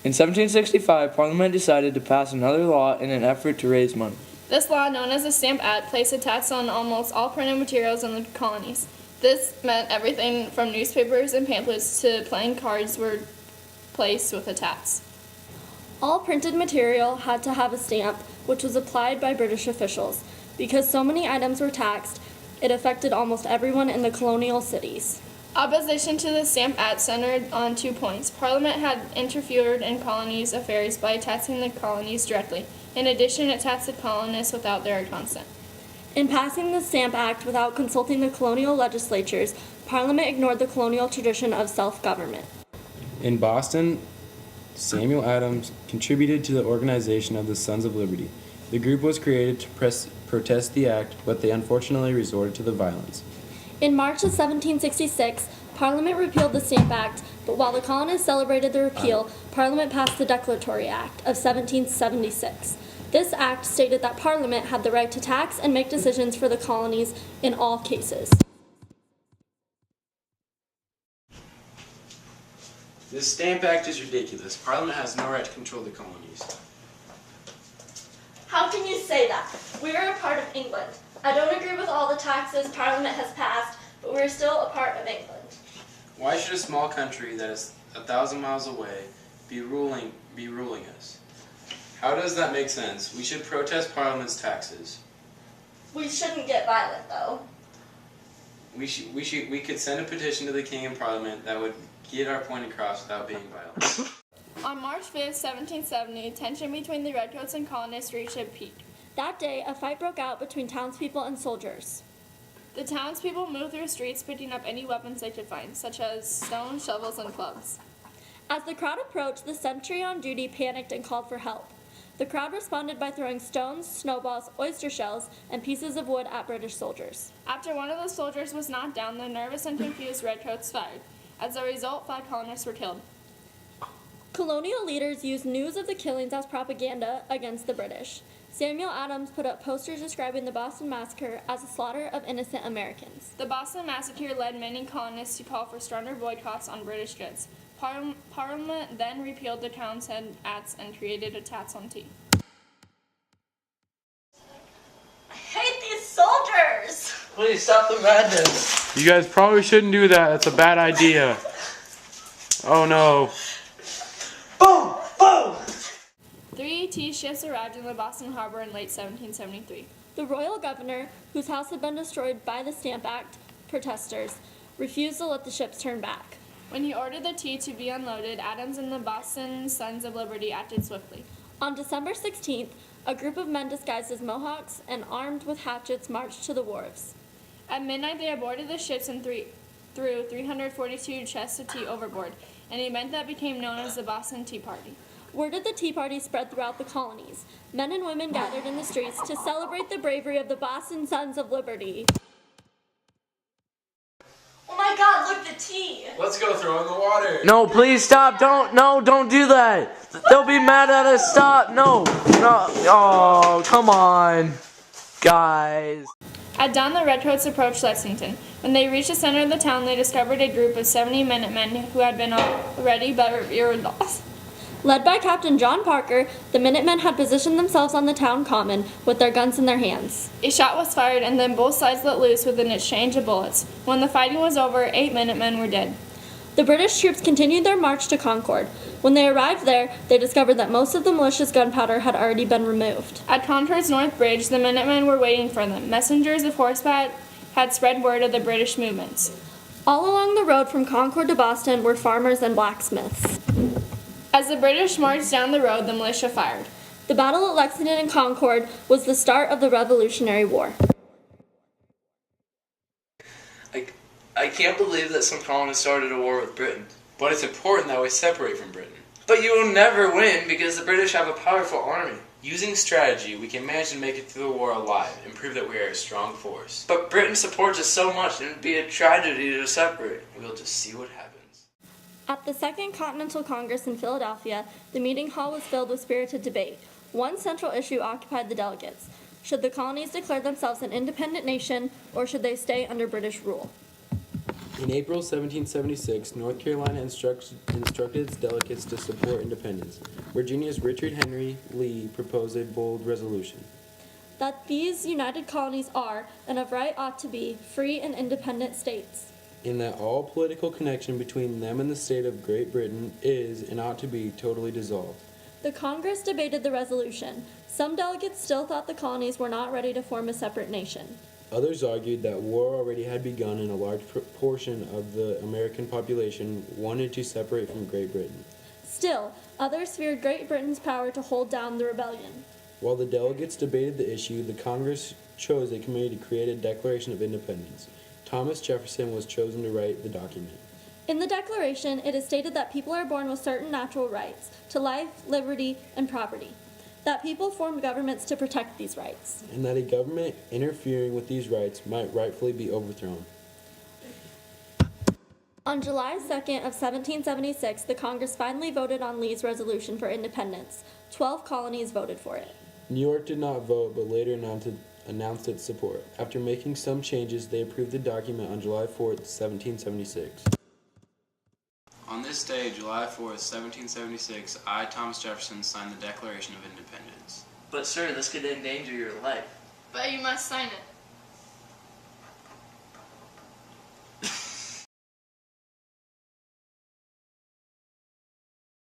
In 1765, Parliament decided to pass another law in an effort to raise money. This law, known as the Stamp Act, placed a tax on almost all printed materials in the colonies. This meant everything from newspapers and pamphlets to playing cards were placed with a tax. All printed material had to have a stamp, which was applied by British officials. Because so many items were taxed, it affected almost everyone in the colonial cities. Opposition to the Stamp Act centered on 2 points. Parliament had interfered in colonies' affairs by taxing the colonies directly. In addition, it taxed the colonists without their consent. In passing the Stamp Act without consulting the colonial legislatures, Parliament ignored the colonial tradition of self-government. In Boston, Samuel Adams contributed to the organization of the Sons of Liberty. The group was created to protest the act, but they unfortunately resorted to the violence. In March of 1766, Parliament repealed the Stamp Act, but while the colonists celebrated the repeal, Parliament passed the Declaratory Act of 1776. This act stated that Parliament had the right to tax and make decisions for the colonies in all cases. This Stamp Act is ridiculous. Parliament has no right to control the colonies. How can you say that? We are a part of England. I don't agree with all the taxes Parliament has passed, but we're still a part of England. Why should a small country that is 1,000 miles away be ruling us? How does that make sense? We should protest Parliament's taxes. We shouldn't get violent, though. We could send a petition to the King and Parliament that would get our point across without being violent. On March 5, 1770, tension between the redcoats and colonists reached a peak. That day, a fight broke out between townspeople and soldiers. The townspeople moved through streets picking up any weapons they could find, such as stones, shovels, and clubs. As the crowd approached, the sentry on duty panicked and called for help. The crowd responded by throwing stones, snowballs, oyster shells, and pieces of wood at British soldiers. After one of the soldiers was knocked down, the nervous and confused redcoats fired. As a result, 5 colonists were killed. Colonial leaders used news of the killings as propaganda against the British. Samuel Adams put up posters describing the Boston Massacre as a slaughter of innocent Americans. The Boston Massacre led many colonists to call for stronger boycotts on British goods. Parliament then repealed the Townshend Acts and created a tax on tea. I hate these soldiers! Please stop the madness. You guys probably shouldn't do that. That's a bad idea. Oh no. Boom! Boom! 3 tea ships arrived in the Boston harbor in late 1773. The royal governor, whose house had been destroyed by the Stamp Act protesters, refused to let the ships turn back. When he ordered the tea to be unloaded, Adams and the Boston Sons of Liberty acted swiftly. On December 16th, a group of men disguised as Mohawks and armed with hatchets marched to the wharves. At midnight, they boarded the ships and threw 342 chests of tea overboard, an event that became known as the Boston Tea Party. Word of the Tea Party spread throughout the colonies. Men and women gathered in the streets to celebrate the bravery of the Boston Sons of Liberty. Oh my God, look, the tea! Let's go throw in the water. No, please stop. Don't do that. They'll be mad at us. Stop. No. Oh, come on. Guys. At dawn, the redcoats approached Lexington. When they reached the center of the town, they discovered a group of 70 Minutemen who had been already but were lost. Led by Captain John Parker, the Minutemen had positioned themselves on the town common with their guns in their hands. A shot was fired, and then both sides let loose with an exchange of bullets. When the fighting was over, 8 Minutemen were dead. The British troops continued their march to Concord. When they arrived there, they discovered that most of the militia's gunpowder had already been removed. At Concord's North Bridge, the Minutemen were waiting for them. Messengers of horseback had spread word of the British movements. All along the road from Concord to Boston were farmers and blacksmiths. As the British marched down the road, the militia fired. The battle at Lexington and Concord was the start of the Revolutionary War. I can't believe that some colonists started a war with Britain. But it's important that we separate from Britain. But you will never win because the British have a powerful army. Using strategy, we can manage to make it through the war alive and prove that we are a strong force. But Britain supports us so much, and it would be a tragedy to separate. We'll just see what happens. At the Second Continental Congress in Philadelphia, the meeting hall was filled with spirited debate. One central issue occupied the delegates. Should the colonies declare themselves an independent nation, or should they stay under British rule? In April 1776, North Carolina instructed its delegates to support independence. Virginia's Richard Henry Lee proposed a bold resolution. That these united colonies are, and of right ought to be, free and independent states. In that all political connection between them and the state of Great Britain is and ought to be totally dissolved. The Congress debated the resolution. Some delegates still thought the colonies were not ready to form a separate nation. Others argued that war already had begun and a large portion of the American population wanted to separate from Great Britain. Still, others feared Great Britain's power to hold down the rebellion. While the delegates debated the issue, the Congress chose a committee to create a Declaration of Independence. Thomas Jefferson was chosen to write the document. In the Declaration, it is stated that people are born with certain natural rights to life, liberty, and property. That people form governments to protect these rights. And that a government interfering with these rights might rightfully be overthrown. On July 2nd of 1776, the Congress finally voted on Lee's resolution for independence. 12 colonies voted for it. New York did not vote, but later announced its support. After making some changes, they approved the document on July 4th, 1776. On this day, July 4th, 1776, I, Thomas Jefferson, signed the Declaration of Independence. But sir, this could endanger your life. But you must sign it.